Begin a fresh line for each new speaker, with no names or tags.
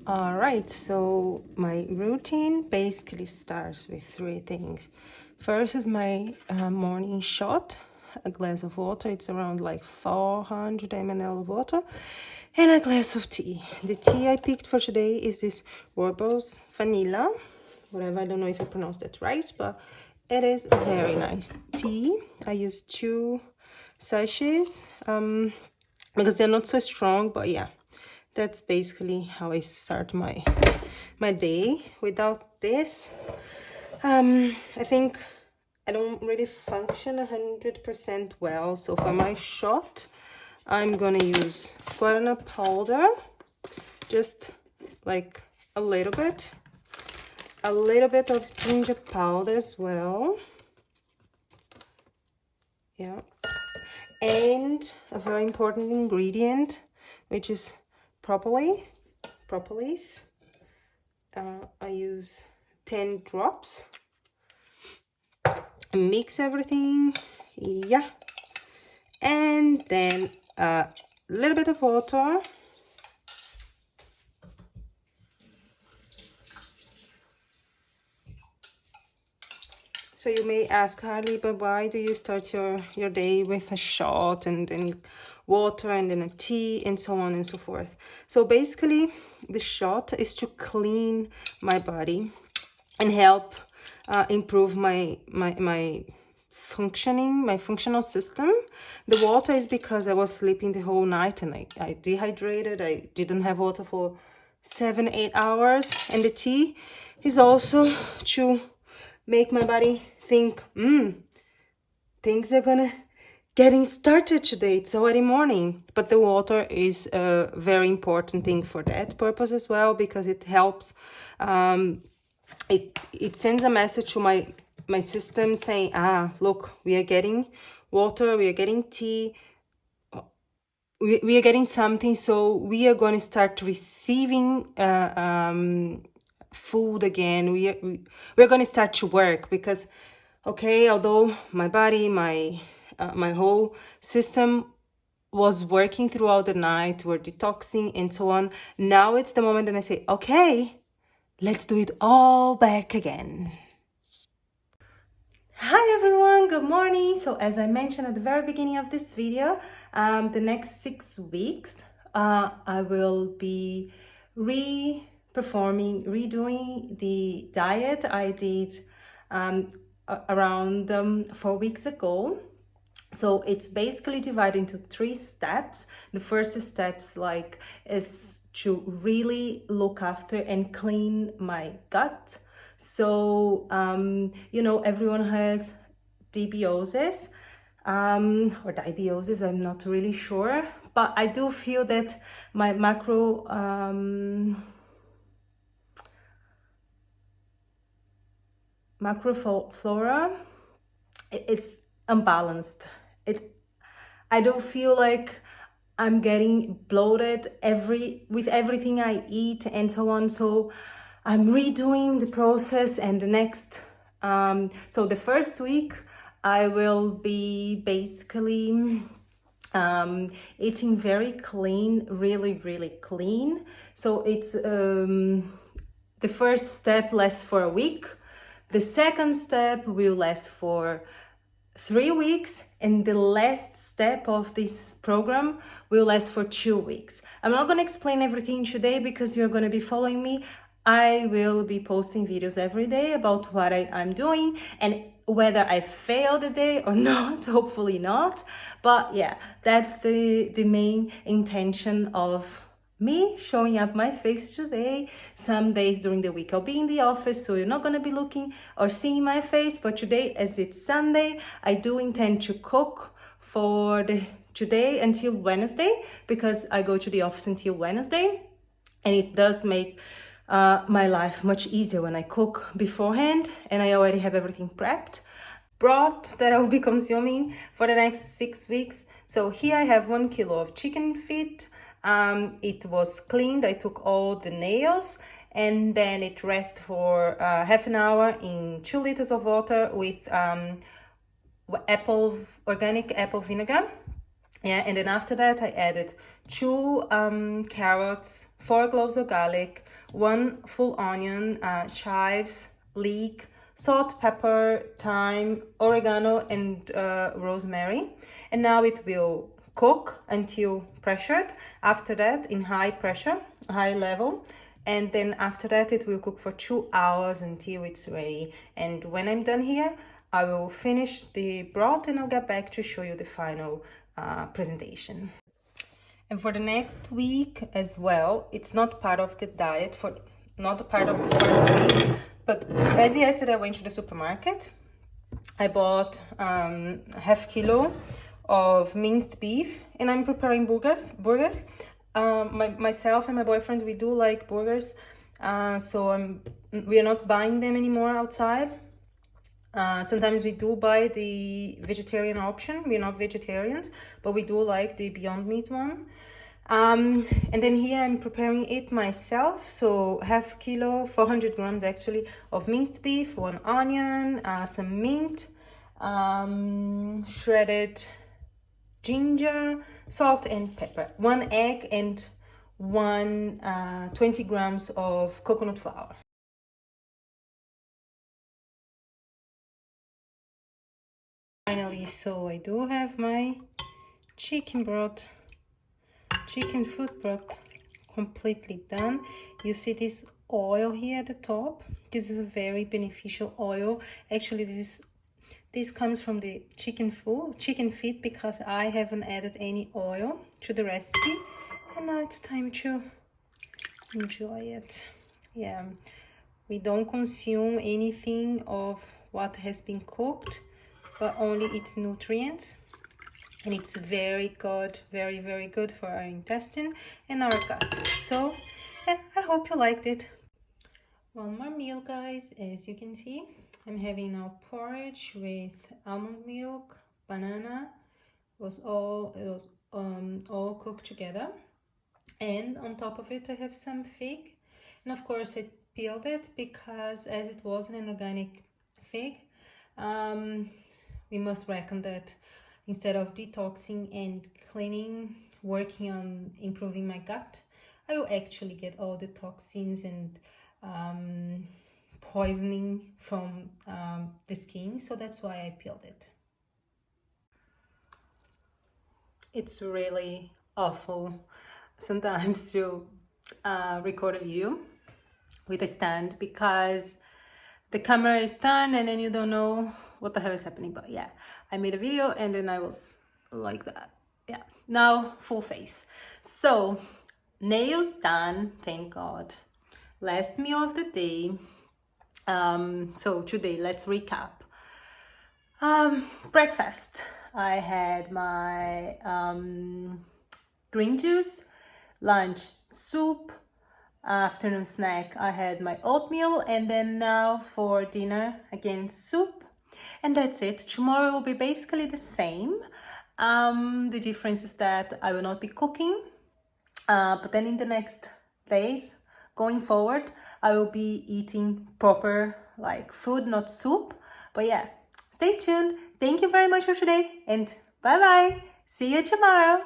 All right, so my routine basically starts with three things. First is my morning shot, a glass of water. It's around like 400 ml of water, and a glass of tea. The tea I picked for today is this Warburg's Vanilla, whatever. I don't know if I pronounced that right, but it is a very nice tea. I use 2 sachets because they're not so strong, but yeah, that's basically how I start my day. Without this, I think I don't really function 100% well. So for my shot, I'm gonna use guarana powder, just like a little bit of ginger powder as well. Yeah, and a very important ingredient, which is propolis. I use 10 drops. Mix everything, yeah, and then a little bit of water. So you may ask, Harley, but why do you start your day with a shot and then water and then a tea and so on and so forth? So basically, the shot is to clean my body and help improve my functioning, my functional system. The water is because I was sleeping the whole night and I dehydrated. I didn't have water for 7-8 hours. And the tea is also to make my body think, things are gonna getting started today. It's already morning. But the water is a very important thing for that purpose as well, because it helps it sends a message to my system saying, look, we are getting water, we are getting tea, we are getting something, so we are going to start receiving food again. We're going to start to work, because okay, although my body, my whole system was working throughout the night, we're detoxing and so on, now it's the moment that I say, okay, let's do it all back again. Hi everyone, good morning. So as I mentioned at the very beginning of this video, the next 6 weeks, I will be redoing the diet I did around 4 weeks ago. So it's basically divided into 3 steps. The first steps is to really look after and clean my gut. So everyone has dysbiosis or dysbiosis, I'm not really sure, but I do feel that my macroflora is unbalanced. I don't feel like I'm getting bloated with everything I eat and so on. So I'm redoing the process, and the next so the first week I will be basically eating very clean, really clean. So it's the first step lasts for a week. The second step will last for 3 weeks, and the last step of this program will last for 2 weeks. I'm not going to explain everything today because you're going to be following me. I will be posting videos every day about what I'm doing and whether I failed the day or not. Hopefully not, but yeah, that's the main intention of me showing up my face today. Some days during the week I'll be in the office, so you're not going to be looking or seeing my face, but today, as it's Sunday, I do intend to cook for today until Wednesday, because I go to the office until Wednesday, and it does make my life much easier when I cook beforehand and I already have everything prepped. Broth that I will be consuming for the next 6 weeks. So here I have 1 kilo of chicken feet. It was cleaned. I took all the nails, and then it rests for half an hour in 2 liters of water with organic apple vinegar. Yeah, and then after that I added 2 carrots, 4 cloves of garlic, 1 full onion, chives, leek, salt, pepper, thyme, oregano, and rosemary. And now it will cook until pressured. After that, in high pressure, high level. And then after that, it will cook for 2 hours until it's ready. And when I'm done here, I will finish the broth and I'll get back to show you the final presentation. And for the next week as well, it's not part of the diet, not part of the first week, but as yesterday I went to the supermarket, I bought half kilo of minced beef, and I'm preparing burgers. Myself and my boyfriend, we do like burgers, so we are not buying them anymore outside. Sometimes we do buy the vegetarian option. We're not vegetarians, but we do like the Beyond Meat one. And then here I'm preparing it myself. So half kilo, 400 grams actually, of minced beef, 1 onion, some mint, shredded ginger, salt and pepper, 1 egg, and 20 grams of coconut flour. Finally, so I do have my chicken foot broth completely done. You see this oil here at the top? This is a very beneficial oil. Actually, this comes from the chicken feet, because I haven't added any oil to the recipe. And now it's time to enjoy it. Yeah, we don't consume anything of what has been cooked, but only its nutrients, and it's very good, very, very good for our intestine and our gut. So yeah, I hope you liked it. One more meal, guys. As you can see, I'm having now porridge with almond milk, banana. It was all cooked together, and on top of it I have some fig, and of course I peeled it because as it wasn't an organic fig, we must reckon that instead of detoxing and cleaning, working on improving my gut, I will actually get all the toxins and poisoning from the skin. So that's why I peeled it. It's really awful sometimes to record a video with a stand, because the camera is turned and then you don't know what the hell is happening. But yeah, I made a video and then I was like that. Yeah, now full face. So nails done, thank God. Last meal of the day. So today, let's recap. Breakfast, I had my green juice. Lunch, soup. Afternoon snack, I had my oatmeal, and then now for dinner, again soup, and that's it. Tomorrow will be basically the same. The difference is that I will not be cooking, but then in the next days going forward, I will be eating proper like food, not soup. But yeah, stay tuned. Thank you very much for today, and bye bye. See you tomorrow.